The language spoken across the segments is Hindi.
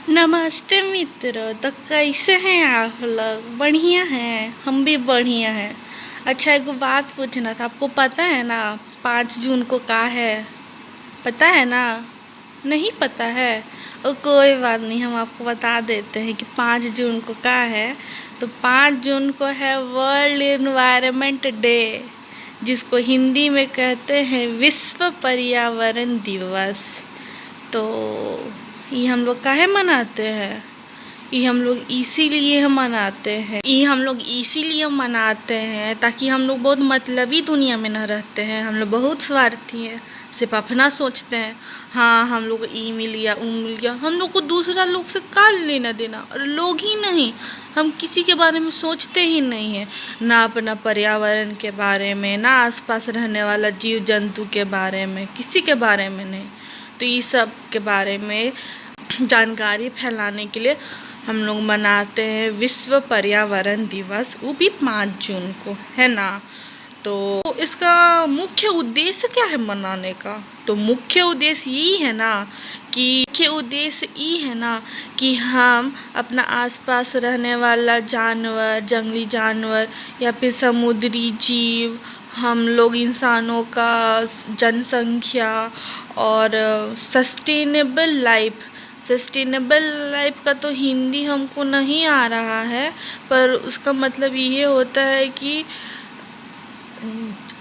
नमस्ते मित्र। तो कैसे हैं आप लोग? बढ़िया हैं, हम भी बढ़िया हैं। अच्छा, एगो बात पूछना था, आपको पता है ना 5 जून को का है? पता है ना? नहीं पता है? कोई बात नहीं, हम आपको बता देते हैं कि 5 जून को का है। तो 5 जून को है वर्ल्ड इन्वायरमेंट डे, जिसको हिंदी में कहते हैं विश्व पर्यावरण दिवस। तो ये हम लोग काहे मनाते हैं? ये हम लोग इसीलिए मनाते हैं ताकि हम लोग बहुत मतलबी दुनिया में न रहते हैं। हम लोग बहुत स्वार्थी हैं, सिर्फ अपना सोचते हैं। हाँ, हम लोग को ई मिल गया, ऊ मिल गया, हम लोग को दूसरा लोग से का लेना देना। और लोग ही नहीं, हम किसी के बारे में सोचते ही नहीं हैं, ना अपना पर्यावरण के बारे में, ना आसपास रहने वाला जीव जंतु के बारे में, किसी के बारे में नहीं। तो ये सब के बारे में जानकारी फैलाने के लिए हम लोग मनाते हैं विश्व पर्यावरण दिवस, वो भी 5 जून को, है ना। तो इसका मुख्य उद्देश्य क्या है मनाने का? तो मुख्य उद्देश्य ये है ना कि हम अपना आसपास रहने वाला जानवर, जंगली जानवर या फिर समुद्री जीव, हम लोग इंसानों का जनसंख्या और सस्टेनेबल लाइफ का तो हिंदी हमको नहीं आ रहा है, पर उसका मतलब ये होता है कि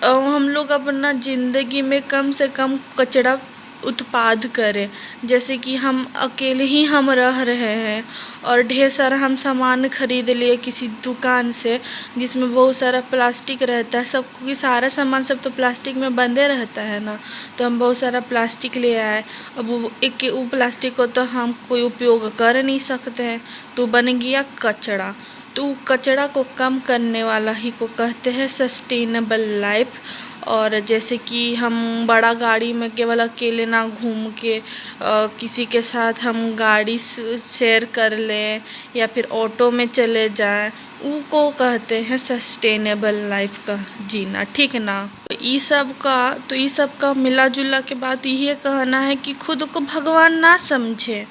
हम लोग अपना ज़िंदगी में कम से कम कचरा उत्पाद करें। जैसे कि हम अकेले ही हम रह रहे हैं और ढेर सारा हम सामान खरीद लिए किसी दुकान से, जिसमें बहुत सारा प्लास्टिक रहता है। सबकी सारा सामान सब तो प्लास्टिक में बंधे रहता है ना। तो हम बहुत सारा प्लास्टिक ले आए, अब वो प्लास्टिक को तो हम कोई उपयोग कर नहीं सकते हैं, तो बन गया कचरा। तो कचरा को कम करने वाला ही को कहते हैं सस्टेनेबल लाइफ। और जैसे कि हम बड़ा गाड़ी में केवल अकेले ना घूम के किसी के साथ हम गाड़ी शेयर कर लें या फिर ऑटो में चले जाएं, को कहते हैं सस्टेनेबल लाइफ का जीना, ठीक ना। तो ई सब का मिला जुला के बात यही कहना है कि खुद को भगवान ना समझे।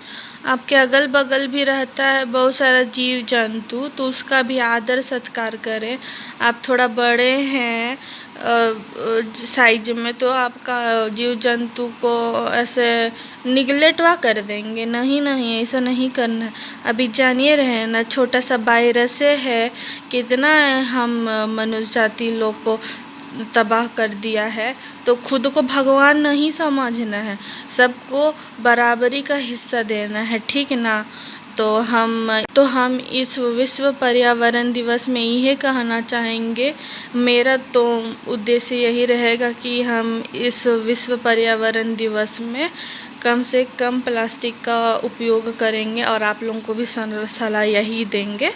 आपके अगल बगल भी रहता है बहुत सारा जीव जंतु, तो उसका भी आदर सत्कार करें। आप थोड़ा बड़े हैं साइज में, तो आपका जीव जंतु को ऐसे निगलेक्टवा कर देंगे। नहीं नहीं, ऐसा नहीं करना है। अभी जानिए रहे हैं ना, छोटा सा वायरस है, कितना हम मनुष्य जाति लोग को तबाह कर दिया है। तो खुद को भगवान नहीं समझना है, सबको बराबरी का हिस्सा देना है, ठीक ना। तो हम इस विश्व पर्यावरण दिवस में यही कहना चाहेंगे। मेरा तो उद्देश्य यही रहेगा कि हम इस विश्व पर्यावरण दिवस में कम से कम प्लास्टिक का उपयोग करेंगे और आप लोगों को भी सलाह यही देंगे।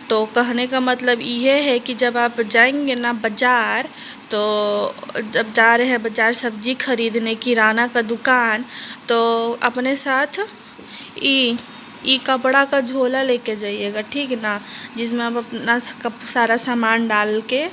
तो कहने का मतलब ये है कि जब आप जाएंगे ना बाज़ार, तो जब जा रहे हैं बाज़ार सब्जी खरीदने, किराना का दुकान, तो अपने साथ ई ई कपड़ा का झोला लेके जाइएगा, ठीक ना, जिसमें आप अपना सारा सामान डाल के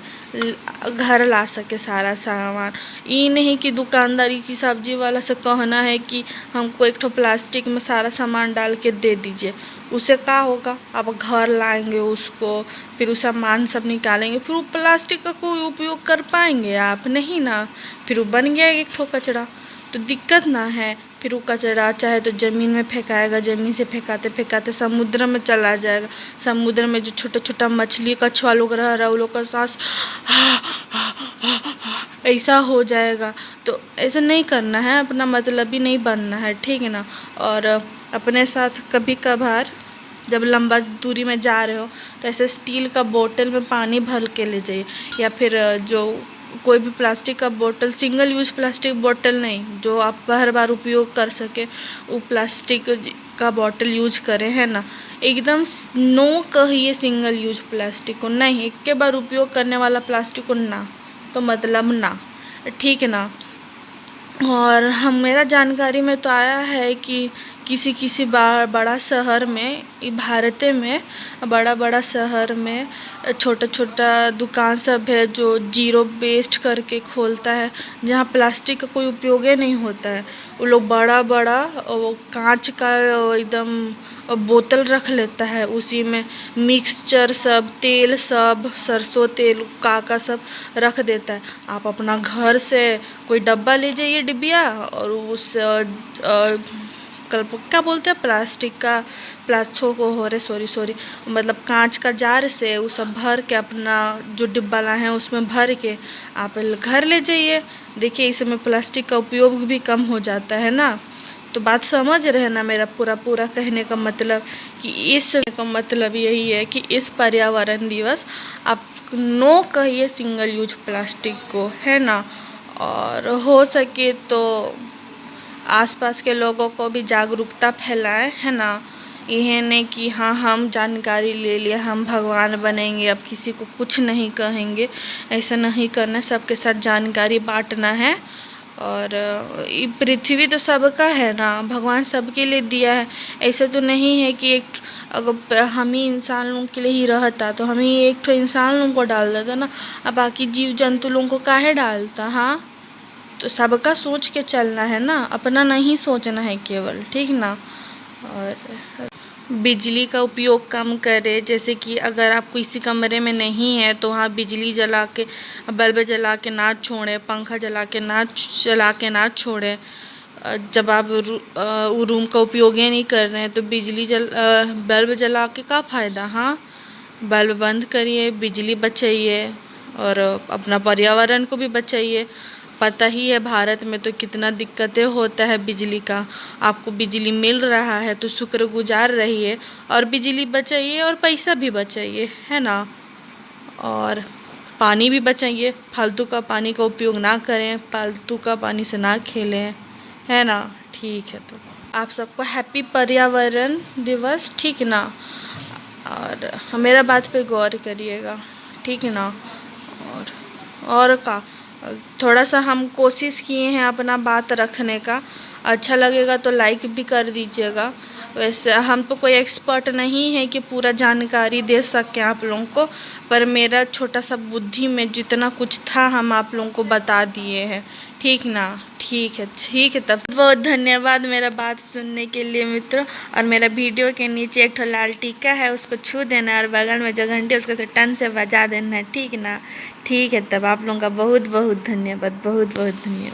घर ला सके सारा सामान। ये नहीं कि दुकानदारी की सब्जी वाला से कहना है कि हमको एक ठो प्लास्टिक में सारा सामान डाल के दे दीजिए। उससे क्या होगा? आप घर लाएंगे उसको, फिर उस सामान सब निकालेंगे, फिर वो प्लास्टिक का कोई उपयोग कर पाएंगे आप? नहीं ना। फिर वो बन गया एक ठो कचरा, तो दिक्कत ना है। फिर वो कचरा चाहे तो ज़मीन में फेंकाएगा, ज़मीन से फेंकाते फेंकाते समुद्र में चला जाएगा। समुद्र में जो छोटा छोटा मछली कछुआ लोग रह रहा है, वो लोग का सांस ऐसा हो जाएगा। तो ऐसा नहीं करना है, अपना मतलबी नहीं बनना है, ठीक है ना। और अपने साथ कभी कभार जब लंबा दूरी में जा रहे हो तो ऐसे स्टील का बोतल में पानी भर के ले जाइए, या फिर जो कोई भी प्लास्टिक का बोतल, सिंगल यूज प्लास्टिक बोतल नहीं, जो आप हर बार उपयोग कर सके, वो प्लास्टिक का बोतल यूज करें, है ना। एकदम नो कहिए सिंगल यूज प्लास्टिक को, नहीं, एक के बार उपयोग करने वाला प्लास्टिक को ना, तो मतलब ना, ठीक है ना। और हम मेरा जानकारी में तो आया है कि किसी बड़ा शहर में, भारत में बड़ा बड़ा शहर में छोटा छोटा दुकान सब है जो जीरो वेस्ट करके खोलता है, जहाँ प्लास्टिक का कोई उपयोग ही नहीं होता है। वो लोग बड़ा बड़ा वो कांच का एकदम बोतल रख लेता है, उसी में मिक्सचर सब, तेल सब, सरसों तेल का सब रख देता है। आप अपना घर से कोई डब्बा ले जाइए, डिबिया, और उस क्या बोलते हैं, प्लास्टिक का, प्लास्टिक को हो रहे, सॉरी, मतलब कांच का जार से वो सब भर के, अपना जो डिब्बा लाए हैं उसमें भर के आप घर ले जाइए। देखिए इसमें प्लास्टिक का उपयोग भी कम हो जाता है ना। तो बात समझ रहे हैं ना मेरा पूरा कहने का मतलब, कि इस का मतलब यही है कि इस पर्यावरण दिवस आप नो कहिए सिंगल यूज प्लास्टिक को, है ना। और हो सके तो आसपास के लोगों को भी जागरूकता फैलाएं, है ना। यह नहीं कि हाँ हम जानकारी ले लिए, हम भगवान बनेंगे, अब किसी को कुछ नहीं कहेंगे, ऐसा नहीं करना। सबके साथ जानकारी बांटना है। और ये पृथ्वी तो सबका है ना, भगवान सबके लिए दिया है। ऐसा तो नहीं है कि एक अगर हम ही इंसान लोगों के लिए ही रहता तो हम ही एक इंसान लोगों को डाल देता ना, अब बाकी जीव जंतु लोगों को काहे डालता। हाँ, तो सबका सोच के चलना है ना, अपना नहीं सोचना है केवल, ठीक ना। और बिजली का उपयोग कम करें, जैसे कि अगर आप किसी कमरे में नहीं है तो वहाँ बिजली जला के, बल्ब जला के ना छोड़ें, पंखा चला के ना छोड़ें। जब आप वो रूम का उपयोग ही नहीं कर रहे हैं तो बल्ब जला के क्या फ़ायदा। हाँ, बल्ब बंद करिए, बिजली बचाइए और अपना पर्यावरण को भी बचाइए। पता ही है भारत में तो कितना दिक्कतें होता है बिजली का। आपको बिजली मिल रहा है तो शुक्रगुजार रहिए और बिजली बचाइए और पैसा भी बचाइए, है ना। और पानी भी बचाइए, फालतू का पानी का उपयोग ना करें, फालतू का पानी से ना खेलें, है ना। ठीक है, तो आप सबको हैप्पी पर्यावरण दिवस, ठीक ना। और मेरा बात पे गौर करिएगा, ठीक है ना। और का थोड़ा सा हम कोशिश किए हैं अपना बात रखने का, अच्छा लगेगा तो लाइक भी कर दीजिएगा। वैसे हम तो कोई एक्सपर्ट नहीं है कि पूरा जानकारी दे सकें आप लोगों को, पर मेरा छोटा सा बुद्धि में जितना कुछ था हम आप लोगों को बता दिए हैं, ठीक ना। ठीक है, तब बहुत धन्यवाद मेरा बात सुनने के लिए मित्रों। और मेरा वीडियो के नीचे एक लाल टीका है, उसको छू देना, और बगल में जो घंटी उसको से टन से बजा देना है, ठीक ना। ठीक है, तब आप लोगों का बहुत बहुत धन्यवाद, बहुत बहुत धन्यवाद।